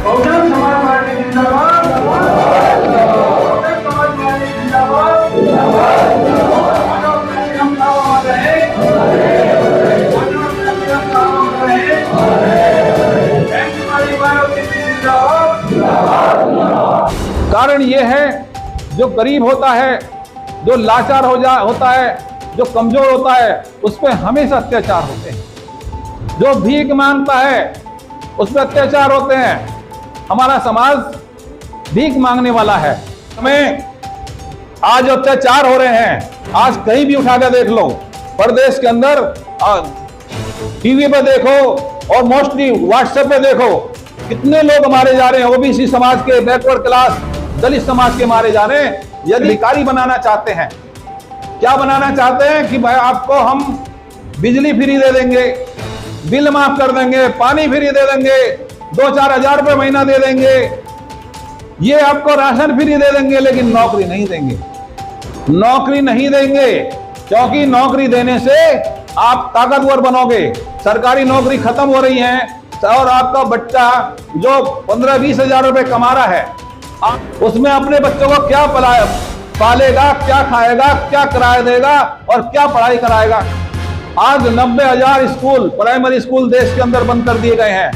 Bahujan Samaj party जिंदाबाद, Bahujan Samaj party जिंदाबाद, मानव श्रीराम सावंत रहे, मानव श्रीराम सावंत रहे, बैंक वाली मायावती जिंदाबाद। कारण ये है, जो गरीब होता है, जो लाचार होता है, जो कमजोर होता है, उस पर हमेशा अत्याचार होते हैं। जो भीख मांगता है उस पर अत्याचार होते हैं। हमारा समाज भीख मांगने वाला है। हमें आज अत्याचार हो रहे हैं। आज कहीं भी उठाकर देख लो, प्रदेश के अंदर टीवी पे देखो और मोस्टली व्हाट्सएप पे देखो, कितने लोग मारे जा रहे हैं। ओबीसी समाज के, बैकवर्ड क्लास, दलित समाज के मारे जा रहे हैं। यदि अधिकारी बनाना चाहते हैं, क्या बनाना चाहते हैं कि भाई आपको हम बिजली फ्री दे देंगे, बिल माफ कर देंगे, पानी फ्री दे देंगे, 2-4 हजार रुपए महीना दे देंगे, ये आपको राशन फ्री दे देंगे, लेकिन नौकरी नहीं देंगे। नौकरी नहीं देंगे क्योंकि नौकरी देने से आप ताकतवर बनोगे। सरकारी नौकरी खत्म हो रही है और आपका बच्चा जो 15-20 हजार रुपए कमा रहा है, उसमें अपने बच्चों को क्या पालेगा, क्या खाएगा, क्या किराया देगा और क्या पढ़ाई कराएगा। आज 90,000 स्कूल, प्राइमरी स्कूल देश के अंदर बंद कर दिए गए हैं।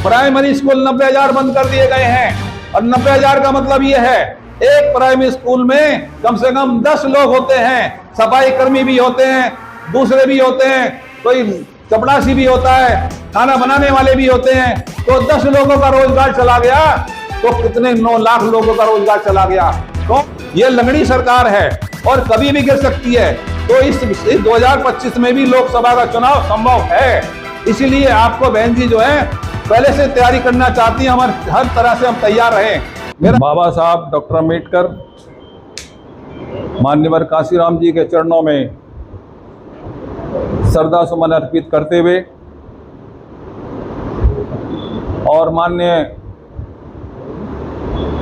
प्राइमरी स्कूल 90,000 बंद कर दिए गए हैं। और 90,000 का मतलब ये है, एक प्राइमरी स्कूल में कम से कम 10 लोग होते हैं। सफाई कर्मी भी होते हैं, दूसरे भी होते हैं, कोई चपड़ासी भी होता है, खाना बनाने वाले भी होते हैं। तो 10 लोगों का रोजगार चला गया तो कितने 9 लाख लोगों का रोजगार चला गया। तो ये लंगड़ी सरकार है और कभी भी गिर सकती है। तो इस 2025 में भी लोकसभा का चुनाव संभव है। इसीलिए आपको बहन जी जो है पहले से तैयारी करना चाहती है। हमारे हर तरह से हम तैयार रहें। मेरा बाबा साहब डॉक्टर अम्बेडकर, मान्यवर काशीराम जी के चरणों में श्रद्धा सुमन अर्पित करते हुए और माननीय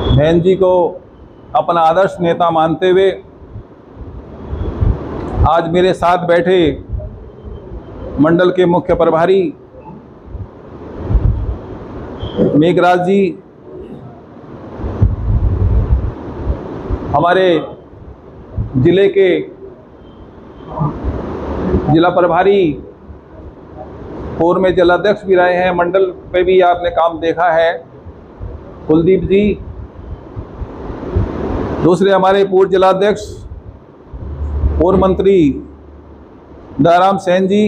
बहन जी को अपना आदर्श नेता मानते हुए आज मेरे साथ बैठे मंडल के मुख्य प्रभारी मेघराज जी, हमारे जिले के जिला प्रभारी, पूर्व में जिलाध्यक्ष भी रहे हैं, मंडल पे भी आपने काम देखा है, कुलदीप जी, दूसरे हमारे पूर्व जिलाध्यक्ष, पूर्व मंत्री दयाराम सेन जी,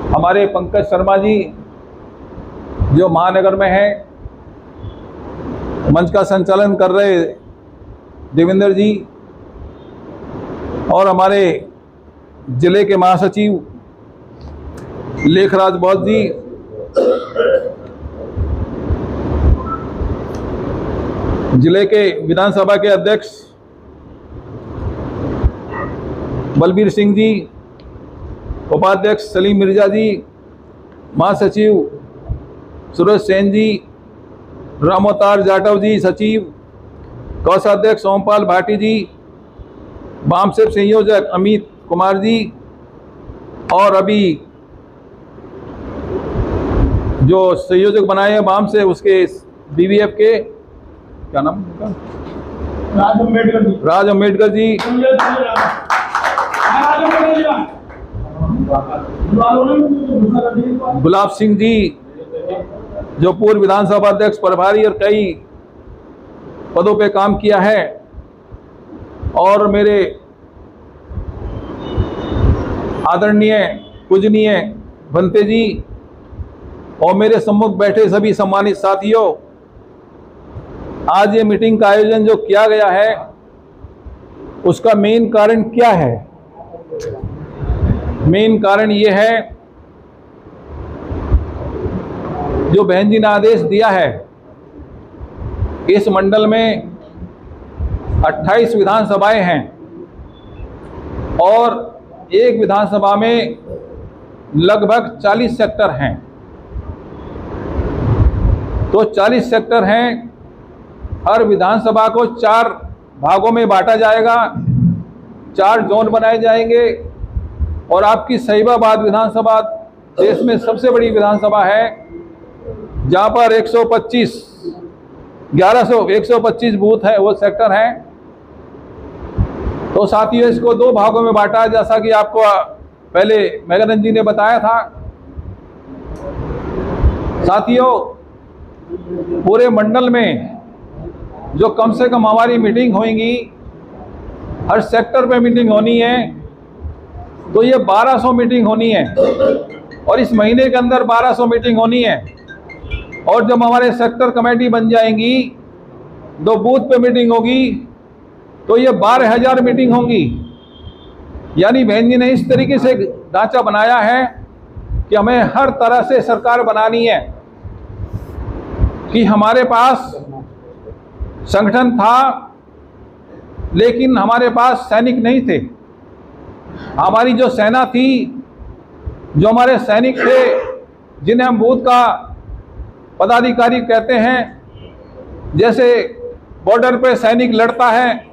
हमारे पंकज शर्मा जी जो महानगर में हैं, मंच का संचालन कर रहे देवेंद्र जी, और हमारे जिले के महासचिव लेखराज बौद्ध जी, जिले के विधानसभा के अध्यक्ष बलबीर सिंह जी, उपाध्यक्ष सलीम मिर्जा जी, महासचिव सूरज सेन जी, रामोतार जाटव जी, सचिव, कोषाध्यक्ष ओमपाल भाटी जी, वामसेप संयोजक अमित कुमार जी, और अभी जो संयोजक बनाए हैं वाम से, उसके बीवीएफ के क्या नाम है, राज अम्बेडकर जी, गुलाब सिंह जी जो पूर्व विधानसभा अध्यक्ष, प्रभारी और कई पदों पे काम किया है, और मेरे आदरणीय पूजनीय भंते जी और मेरे सम्मुख बैठे सभी सम्मानित साथियों, आज ये मीटिंग का आयोजन जो किया गया है उसका मेन कारण क्या है? मेन कारण ये है, जो बहन जी ने आदेश दिया है, इस मंडल में 28 विधानसभाएं हैं और एक विधानसभा में लगभग 40 सेक्टर हैं। तो 40 सेक्टर हैं, हर विधानसभा को 4 भागों में बांटा जाएगा, 4 जोन बनाए जाएंगे। और आपकी सहीबाबाद विधानसभा देश में सबसे बड़ी विधानसभा है, जहां पर 125 बूथ है, वो सेक्टर है। तो साथियों, इसको दो भागों में बांटा है, जैसा कि आपको पहले मेघानंद जी ने बताया था। साथियों, पूरे मंडल में जो कम से कम हमारी मीटिंग होगी, हर सेक्टर पे मीटिंग होनी है, तो ये 1200 मीटिंग होनी है, और इस महीने के अंदर 1200 मीटिंग होनी है। और जब हमारे सेक्टर कमेटी बन जाएंगी, 2 बूथ पे मीटिंग होगी, तो ये 12,000 मीटिंग होंगी। यानी बहन जी ने इस तरीके से ढांचा बनाया है कि हमें हर तरह से सरकार बनानी है कि हमारे पास संगठन था, लेकिन हमारे पास सैनिक नहीं थे। हमारी जो सेना थी, जो हमारे सैनिक थे, जिन्हें हम बूथ का पदाधिकारी कहते हैं, जैसे बॉर्डर पे सैनिक लड़ता है,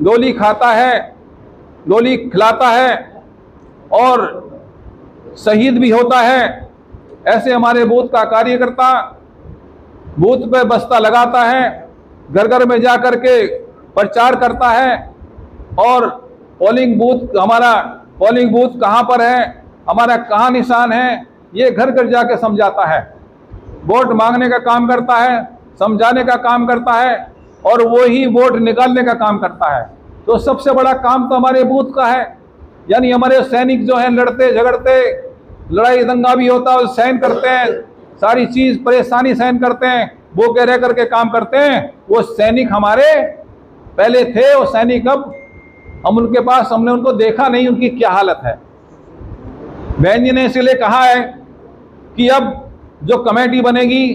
गोली खाता है, गोली खिलाता है और शहीद भी होता है, ऐसे हमारे बूथ का कार्यकर्ता बूथ पे बस्ता लगाता है, घर घर में जा कर के प्रचार करता है, और हमारा पोलिंग बूथ कहाँ पर है, हमारा कहाँ निशान है, ये घर घर जाके समझाता है। वोट मांगने का काम करता है, समझाने का काम करता है, और वो ही वोट निकालने का काम करता है। तो सबसे बड़ा काम तो हमारे बूथ का है। यानी हमारे सैनिक जो हैं, लड़ते झगड़ते, लड़ाई दंगा भी होता है, सहन करते हैं, सारी चीज परेशानी सहन करते हैं, वो कह रह करके काम करते हैं। वो सैनिक हमारे पहले थे, वो सैनिक अब हम उनके पास, हमने उनको देखा नहीं, उनकी क्या हालत है। बहन जी ने इसलिए कहा है कि अब जो कमेटी बनेगी,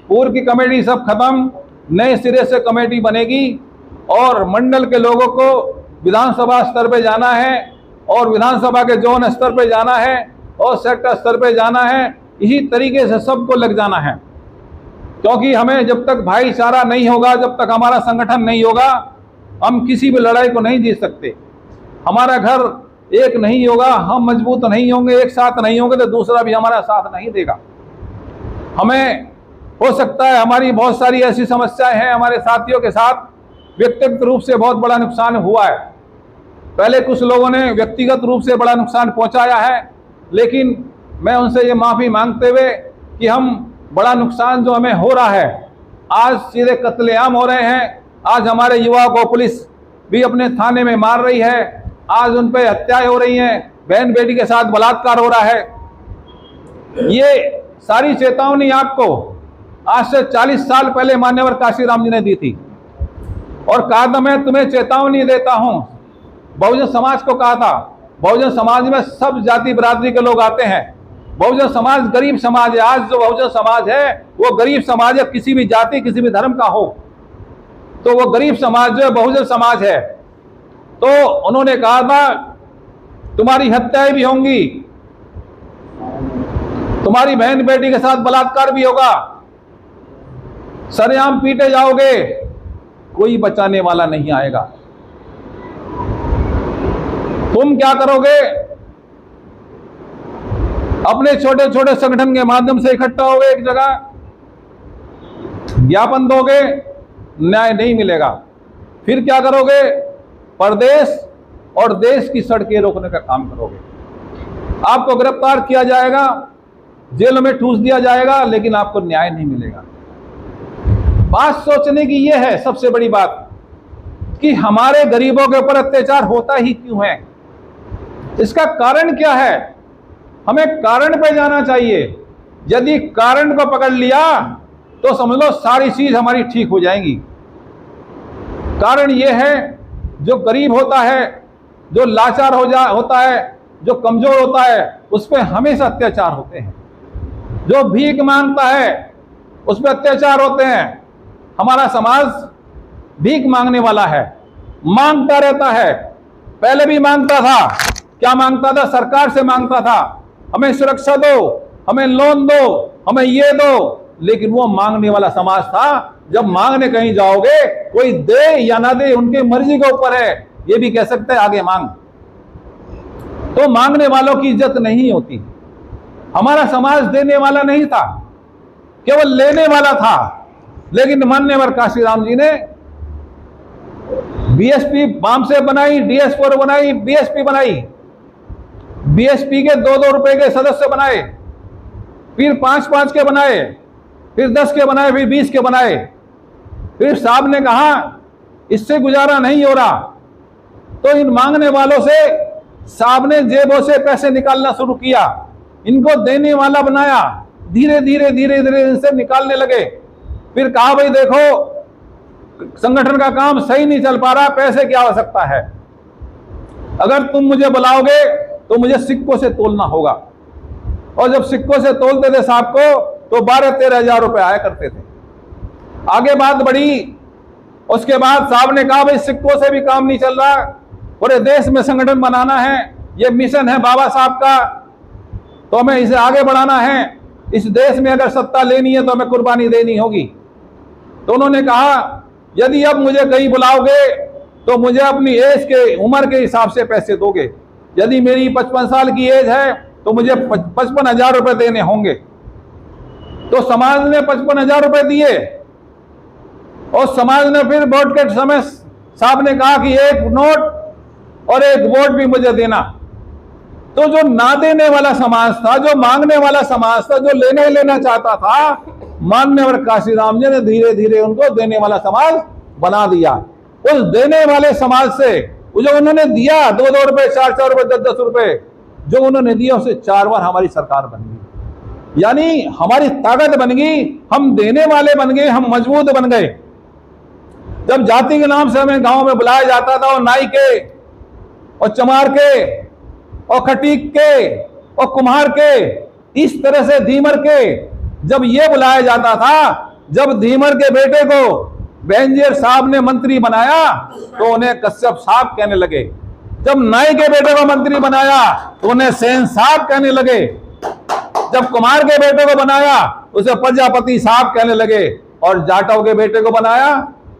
पूर्व की कमेटी सब खत्म, नए सिरे से कमेटी बनेगी, और मंडल के लोगों को विधानसभा स्तर पे जाना है, और विधानसभा के जोन स्तर पे जाना है, और सेक्टर स्तर पे जाना है। इसी तरीके से सबको लग जाना है, क्योंकि हमें जब तक भाईचारा नहीं होगा, जब तक हमारा संगठन नहीं होगा, हम किसी भी लड़ाई को नहीं जीत सकते। हमारा घर एक नहीं होगा, हम मजबूत नहीं होंगे, एक साथ नहीं होंगे, तो दूसरा भी हमारा साथ नहीं देगा। हमें हो सकता है हमारी बहुत सारी ऐसी समस्याएं हैं, हमारे साथियों के साथ व्यक्तिगत रूप से बहुत बड़ा नुकसान हुआ है। पहले कुछ लोगों ने व्यक्तिगत रूप से बड़ा नुकसान पहुंचाया है, लेकिन मैं उनसे ये माफ़ी मांगते हुए कि हम बड़ा नुकसान जो हमें हो रहा है, आज सीधे कत्लेआम हो रहे हैं, आज हमारे युवाओं को पुलिस भी अपने थाने में मार रही है, आज उन पर हत्याएं हो रही हैं, बहन बेटी के साथ बलात्कार हो रहा है। ये सारी चेतावनी आपको आज से 40 साल पहले मान्यवर काशीराम जी ने दी थी, और कहा था मैं तुम्हें चेतावनी देता हूं। बहुजन समाज को कहा था। बहुजन समाज में सब जाति बिरादरी के लोग आते हैं। बहुजन समाज गरीब समाज है। आज जो बहुजन समाज है वो गरीब समाज है, किसी भी जाति किसी भी धर्म का हो तो वो गरीब समाज जो है बहुजन समाज है। तो उन्होंने कहा था तुम्हारी हत्याएं भी होंगी, तुम्हारी बहन बेटी के साथ बलात्कार भी होगा, सरेआम पीटे जाओगे, कोई बचाने वाला नहीं आएगा। तुम क्या करोगे? अपने छोटे छोटे संगठन के माध्यम से इकट्ठा होगे, एक जगह ज्ञापन दोगे, न्याय नहीं मिलेगा। फिर क्या करोगे? प्रदेश और देश की सड़कें रोकने का काम करोगे। आपको गिरफ्तार किया जाएगा, जेल में ठूस दिया जाएगा, लेकिन आपको न्याय नहीं मिलेगा। बात सोचने की यह है सबसे बड़ी बात कि हमारे गरीबों के ऊपर अत्याचार होता ही क्यों है, इसका कारण क्या है? हमें कारण पे जाना चाहिए। यदि कारण को पकड़ लिया तो समझ लो सारी चीज हमारी ठीक हो जाएंगी। कारण यह है, जो गरीब होता है, जो लाचार होता है, जो कमजोर होता है, उस पर हमेशा अत्याचार होते हैं। जो भीख मांगता है उस पर अत्याचार होते हैं। हमारा समाज भीख मांगने वाला है, मांगता रहता है। पहले भी मांगता था। क्या मांगता था? सरकार से मांगता था, हमें सुरक्षा दो, हमें लोन दो, हमें ये दो। लेकिन वो मांगने वाला समाज था। जब मांगने कहीं जाओगे, कोई दे या ना दे उनकी मर्जी के ऊपर है, ये भी कह सकते हैं आगे मांग। तो मांगने वालों की इज्जत नहीं होती। हमारा समाज देने वाला नहीं था। केवल लेने वाला था, लेकिन मान्यवर काशीराम जी ने बीएसपी बाम से बनाई, DS4 बनाई, बीएसपी बनाई, बीएसपी के 2-2 रुपए के सदस्य बनाए, फिर 5-5 के बनाए, फिर 10 के बनाए, फिर 20 के बनाए। फिर साहब ने कहा इससे गुजारा नहीं हो रहा, तो इन मांगने वालों से साहब ने जेबों से पैसे निकालना शुरू किया, इनको देने वाला बनाया, धीरे धीरे धीरे धीरे इनसे निकालने लगे। फिर कहा भाई देखो संगठन का काम सही नहीं चल पा रहा, पैसे की आवश्यकता है, अगर तुम मुझे बुलाओगे तो मुझे सिक्कों से तोलना होगा। और जब सिक्कों से तोलते थे साहब को तो 12-13 हजार रुपए आया करते थे। आगे बात बढ़ी, उसके बाद साहब ने कहा भाई सिक्कों से भी काम नहीं चल रहा, पूरे देश में संगठन बनाना है, ये मिशन है बाबा साहब का, तो हमें इसे आगे बढ़ाना है, इस देश में अगर सत्ता लेनी है तो हमें कुर्बानी देनी होगी। तो उन्होंने कहा यदि अब मुझे कहीं बुलाओगे तो मुझे अपनी एज के उम्र के हिसाब से पैसे दोगे, यदि मेरी 55 साल की एज है तो मुझे 55 हजार रुपए देने होंगे। तो समाज ने 55 हजार रुपए दिए, और समाज ने फिर वोट के समय साहब ने कहा कि एक नोट और एक वोट भी मुझे देना। तो जो ना देने वाला समाज था, जो मांगने वाला समाज था, जो लेना चाहता था, मान्यवर काशीराम जी ने धीरे धीरे उनको देने वाला समाज बना दिया। उस देने वाले समाज से जो उन्होंने दिया 2-2 रुपए, 4-4 रुपए, 10-10 रुपए जो उन्होंने दिया, उससे 4 बार हमारी सरकार बन गई, यानी हमारी ताकत बन गई, हम देने वाले बन गए, हम मजबूत बन गए। जब जाति के नाम से हमें गांव में बुलाया जाता था, और नाई के और चमार के और खटीक के और कुम्हार के, इस तरह से धीमर के जब ये बुलाया जाता था, जब धीमर के बेटे को बेंजीर साहब ने मंत्री बनाया तो उन्हें कश्यप साहब कहने लगे, जब नाई के बेटे को मंत्री बनाया तो उन्हें सेन साहब कहने लगे, जब कुमार के बेटे को बनाया उसे प्रजापति साहब कहने लगे, और जाटव के बेटे को बनाया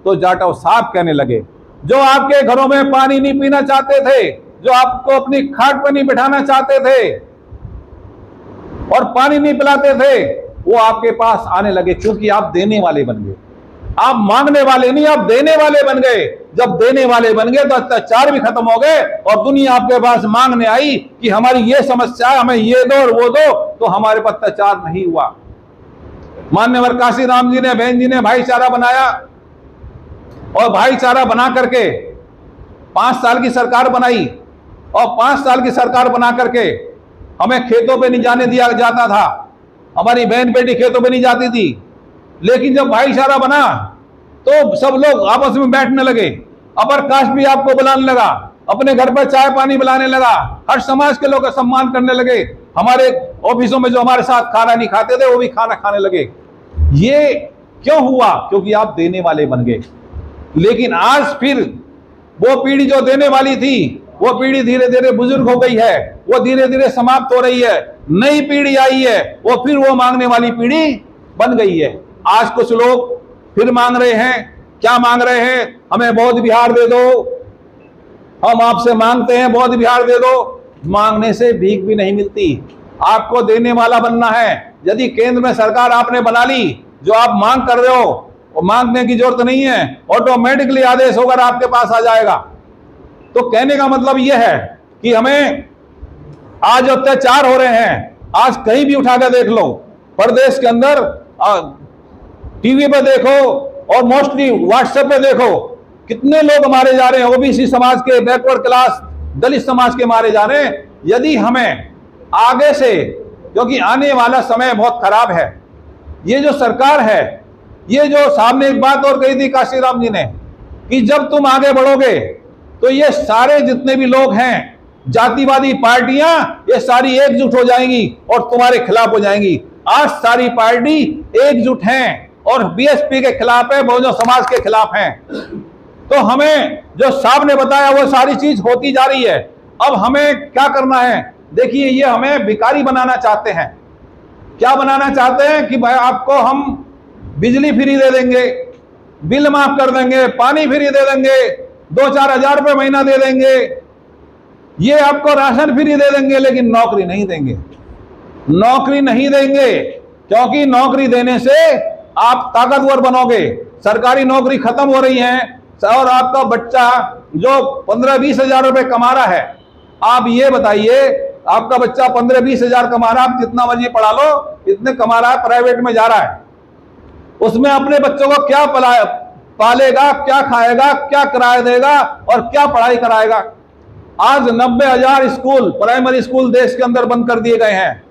तो जाटव साहब कहने लगे। जो आपके घरों में पानी नहीं पीना चाहते थे, जो आपको अपनी खाट पर नहीं बिठाना चाहते थे और पानी नहीं पिलाते थे, वो आपके पास आने लगे, क्योंकि आप देने वाले बन गए। आप मांगने वाले नहीं, आप देने वाले बन गए। जब देने वाले बन गए तो अत्याचार भी खत्म हो गए, और दुनिया आपके पास मांगने आई कि हमारी ये समस्या है, हमें ये दो और वो दो, तो हमारे पर अत्याचार नहीं हुआ। मान्यवर काशीराम जी ने, बहन जी ने भाईचारा बनाया, और भाईचारा बना करके 5 साल की सरकार बनाई, और 5 साल की सरकार बना करके हमें खेतों पे नहीं जाने दिया जाता था, हमारी बहन बेटी खेतों पे नहीं जाती थी। लेकिन जब भाईचारा बना तो सब लोग आपस में बैठने लगे, अपर कास्ट भी आपको बुलाने लगा, अपने घर पर चाय पानी बुलाने लगा, हर समाज के लोग का सम्मान करने लगे, हमारे ऑफिसों में जो हमारे साथ खाना नहीं खाते थे वो भी खाना खाने लगे। ये क्यों हुआ? क्योंकि आप देने वाले बन गए। लेकिन आज फिर वो पीढ़ी जो देने वाली थी, वो पीढ़ी धीरे धीरे बुजुर्ग हो गई है, वो धीरे धीरे समाप्त हो रही है। नई पीढ़ी आई है, वो फिर वो मांगने वाली पीढ़ी बन गई है। आज कुछ लोग फिर मांग रहे हैं, क्या मांग रहे हैं? हमें बौद्ध विहार दे दो, हम आपसे मांगते हैं बौद्ध विहार दे दो। मांगने से भीख भी नहीं मिलती, आपको देने वाला बनना है। यदि केंद्र में सरकार आपने बना ली, जो आप मांग कर रहे हो वो मांगने की जरूरत नहीं है, ऑटोमेटिकली आदेश होकर आपके पास आ जाएगा। तो कहने का मतलब यह है कि हमें आज अत्याचार हो रहे हैं, आज कहीं भी उठाकर देख लो, प्रदेश के अंदर टीवी पे देखो और मोस्टली व्हाट्सएप पे देखो, कितने लोग मारे जा रहे हैं, ओबीसी समाज के, बैकवर्ड क्लास, दलित समाज के मारे जा रहे हैं। यदि हमें आगे से, क्योंकि आने वाला समय बहुत खराब है, ये जो सरकार है, ये जो सामने एक बात और कही थी काशीराम जी ने कि जब तुम आगे बढ़ोगे तो ये सारे जितने भी लोग हैं, जातिवादी पार्टियां, ये सारी एकजुट हो जाएंगी और तुम्हारे खिलाफ हो जाएंगी। आज सारी पार्टी एकजुट हैं और बीएसपी के खिलाफ है, बहुजन समाज के खिलाफ हैं। तो हमें जो साहब ने बताया वो सारी चीज होती जा रही है। अब हमें क्या करना है? देखिए, ये हमें भिखारी बनाना चाहते हैं। क्या बनाना चाहते हैं कि भाई आपको हम बिजली फ्री दे देंगे, बिल माफ कर देंगे, पानी फ्री दे देंगे, 2-4 हजार रुपए महीना दे देंगे, ये आपको राशन फ्री दे देंगे, लेकिन नौकरी नहीं देंगे। नौकरी नहीं देंगे क्योंकि नौकरी देने से आप ताकतवर बनोगे। सरकारी नौकरी खत्म हो रही है और आपका बच्चा जो 15-20 हजार रुपए कमा रहा है, आप ये बताइए, आपका बच्चा 15-20 हजार कमा रहा है, आप जितना मर्जी पढ़ा लो, इतने कमा रहा है, प्राइवेट में जा रहा है, उसमें अपने बच्चों को क्या पालेगा, क्या खाएगा, क्या किराया देगा और क्या पढ़ाई कराएगा। आज 90,000 स्कूल, प्राइमरी स्कूल देश के अंदर बंद कर दिए गए हैं।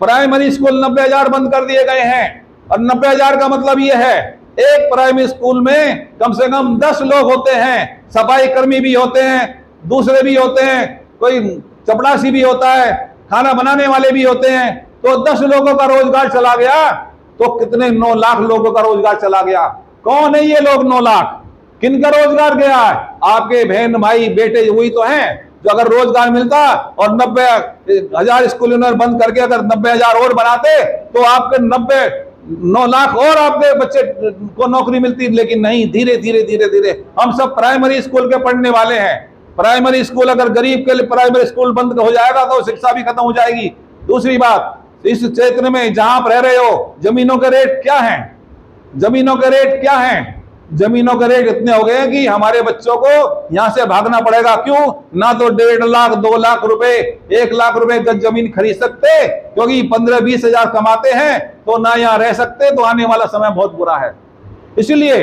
प्राइमरी स्कूल 90,000 बंद कर दिए गए हैं। और 90,000 का मतलब यह है, एक प्राइमरी स्कूल में कम से कम 10 लोग होते हैं, सफाई कर्मी भी होते हैं, दूसरे भी होते हैं, कोई चपड़ासी भी होता है, खाना बनाने वाले भी होते हैं। तो 10 लोगों का रोजगार चला गया तो कितने 9 लाख लोगों का रोजगार चला गया। कौन है ये लोग 9 लाख? किनका रोजगार गया है? आपके बहन भाई बेटे वही तो हैं जो अगर रोजगार मिलता और 90,000 स्कूल बंद करके अगर 90,000 और बनाते तो आपके 9 लाख और आपके बच्चे को नौकरी मिलती। लेकिन नहीं, धीरे धीरे धीरे धीरे हम सब प्राइमरी स्कूल के पढ़ने वाले हैं। प्राइमरी स्कूल, अगर गरीब के लिए प्राइमरी स्कूल बंद हो जाएगा तो शिक्षा भी खत्म हो जाएगी। दूसरी बात, इस क्षेत्र में जहां आप रह रहे हो, जमीनों के रेट क्या हैं? जमीनों के रेट क्या हैं? जमीनों के रेट इतने हो गए हैं कि हमारे बच्चों को यहां से भागना पड़ेगा। क्यों? ना तो 1.5 लाख 2 लाख रुपए 1 लाख रुपए गज जमीन खरीद सकते, क्योंकि 15-20 हजार कमाते हैं तो ना यहां रह सकते। तो आने वाला समय बहुत बुरा है। इसलिए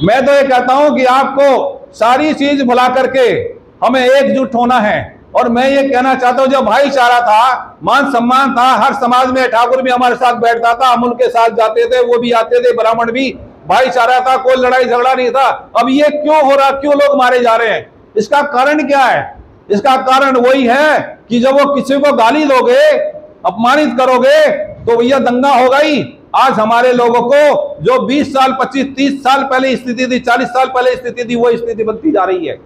मैं तो ये कहता हूं कि आपको सारी चीज भुला करके हमें एकजुट होना है। और मैं ये कहना चाहता हूं, जब भाईचारा था, मान सम्मान था, हर समाज में ठाकुर भी हमारे साथ बैठता था, हम उनके साथ जाते थे, वो भी आते थे, ब्राह्मण भी, भाईचारा था, कोई लड़ाई झगड़ा नहीं था। अब ये क्यों हो रहा, क्यों लोग मारे जा रहे हैं? इसका कारण क्या है? इसका कारण वही है कि जब वो किसी को गाली दोगे, अपमानित करोगे तो भैया दंगा होगा ही। आज हमारे लोगों को जो 20 साल 25-30 साल पहले स्थिति थी, 40 साल पहले स्थिति थी, वो स्थिति बनती जा रही है।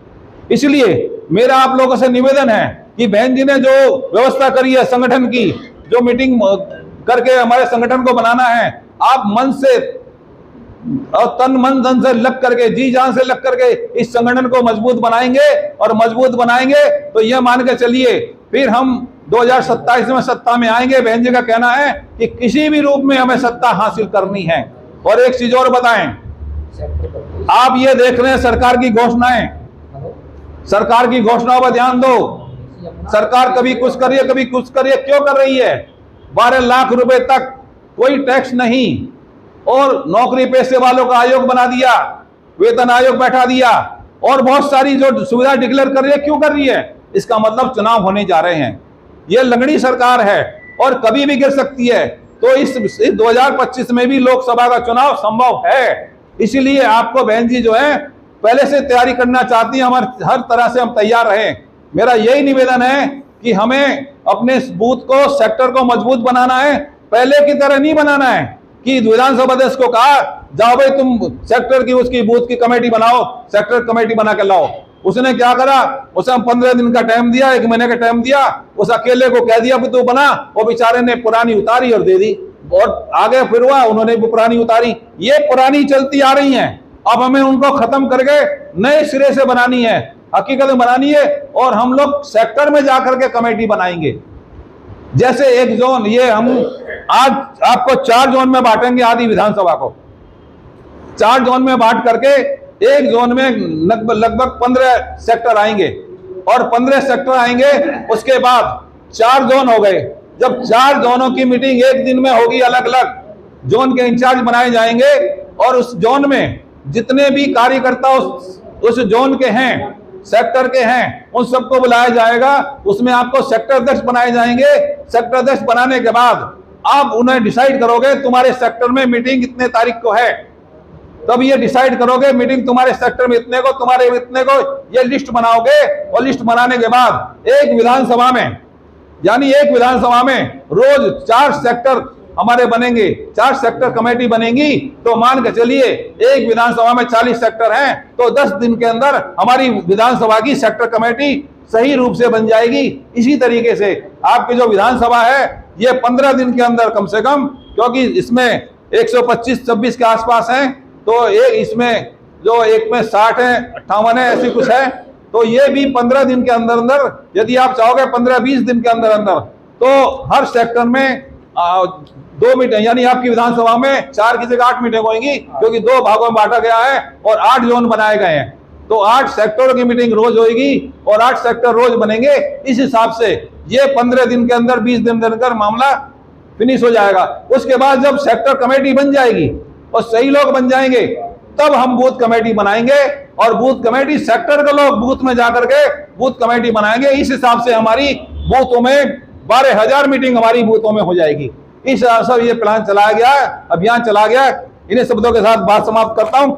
इसलिए मेरा आप लोगों से निवेदन है कि बहन जी ने जो व्यवस्था करी है संगठन की, जो मीटिंग करके हमारे संगठन को बनाना है, आप मन से और तन मन धन से लग करके, जी जान से लग करके इस संगठन को मजबूत बनाएंगे। और मजबूत बनाएंगे तो यह मान के चलिए फिर हम 2027 में सत्ता में आएंगे। बहन जी का कहना है कि किसी भी रूप में हमें सत्ता हासिल करनी है। और एक चीज और बताएं, आप ये देख रहे हैं सरकार की घोषणाएं, सरकार की घोषणाओं पर ध्यान दो। सरकार कभी कुछ कर रही है, कभी कुछ कर रही है। क्यों कर रही है? 12 लाख रुपए तक कोई टैक्स नहीं, और नौकरी पेशे वालों का आयोग बना दिया, वेतन आयोग बैठा दिया, और बहुत सारी जो सुविधा डिक्लेयर कर रही है। क्यों कर रही है? इसका मतलब चुनाव होने जा रहे हैं। यह लंगड़ी सरकार है और कभी भी गिर सकती है। तो इस 2025 में भी लोकसभा का चुनाव संभव है। इसीलिए आपको बहन जी जो है पहले से तैयारी करना चाहती है, हमारे हर तरह से हम तैयार रहें। मेरा यही निवेदन है कि हमें अपने बूथ को, सेक्टर को मजबूत बनाना है। पहले की तरह नहीं बनाना है कि विधानसभा अध्यक्ष को कहा जाओ भाई तुम सेक्टर की, उसकी बूथ की कमेटी बनाओ, सेक्टर कमेटी बना के लाओ। उसने क्या करा? उसे 15 दिन का टाइम दिया, 1 महीने का टाइम दिया, उस अकेले को कह दिया कि तू बना। वो बेचारे ने पुरानी उतारी और दे दी, और आगे फिर हुआ उन्होंने भी पुरानी उतारी। ये पुरानी चलती आ रही हैं। अब हमें उनको खत्म करके नए सिरे से बनानी है, हकीकत में बनानी है। और हम लोग सेक्टर में जाकर के कमेटी बनाएंगे। जैसे एक जोन, ये हम आज आपको 4 जोन में बांटेंगे आदि विधानसभा को। 4 जोन में बांट करके एक जोन में लगभग 15 सेक्टर आएंगे, और 15 सेक्टर आएंगे, उसके बाद 4 जोन हो गए। जब 4 जोनों की मीटिंग एक दिन में होगी, अलग अलग जोन के इंचार्ज बनाए जाएंगे, और उस जोन में जितने भी कार्यकर्ता उस जोन के हैं, सेक्टर के हैं, उन सबको बुलाया जाएगा। उसमें आपको सेक्टर अध्यक्ष बनाए जाएंगे। सेक्टर अध्यक्ष बनाने के बाद आप उन्हें डिसाइड करोगे तुम्हारे सेक्टर में मीटिंग कितने तारीख को है, तब ये डिसाइड करोगे मीटिंग तुम्हारे सेक्टर में इतने को, तुम्हारे इतने को, ये लिस्ट बनाओगे। और लिस्ट बनाने के बाद एक विधानसभा में, यानी एक विधानसभा में रोज 4 सेक्टर हमारे बनेंगे, 4 सेक्टर कमेटी बनेगी। तो मान के चलिए एक विधानसभा में 40 सेक्टर हैं, तो 10 दिन के अंदर हमारी विधानसभा की सेक्टर कमेटी सही रूप से बन जाएगी। इसी तरीके से आपकी जो विधानसभा है ये 15 दिन के अंदर कम से कम, क्योंकि इसमें 125-26 के आसपास हैं, तो एक इसमें जो एक में 60 है, 58 है, ऐसी कुछ है। तो ये भी 15 दिन के अंदर अंदर, यदि आप चाहोगे 15-20 दिन के अंदर अंदर, तो हर सेक्टर में 2 मीटिंग, यानी आपकी विधानसभा में 4 की जगह 8 मीटिंग होंगी, क्योंकि 2 भागों में बांटा गया है और 8 जोन बनाए गए हैं। तो 8 सेक्टरों की मीटिंग रोज होगी और 8 सेक्टर रोज बनेंगे। इस हिसाब से ये 15 दिन के अंदर, 20 दिन के अंदर मामला फिनिश हो जाएगा। उसके बाद जब सेक्टर कमेटी बन जाएगी और सही लोग बन जाएंगे, तब हम बूथ कमेटी बनाएंगे और बूथ कमेटी सेक्टर के लोग बूथ में जाकर के बूथ कमेटी बनाएंगे। इस हिसाब से हमारी बूथों में 12,000 मीटिंग हमारी बूथों में हो जाएगी। इस हिसाब से ये प्लान चलाया गया है, अभियान चला गया है। इन्हीं शब्दों के साथ बात समाप्त करता हूं।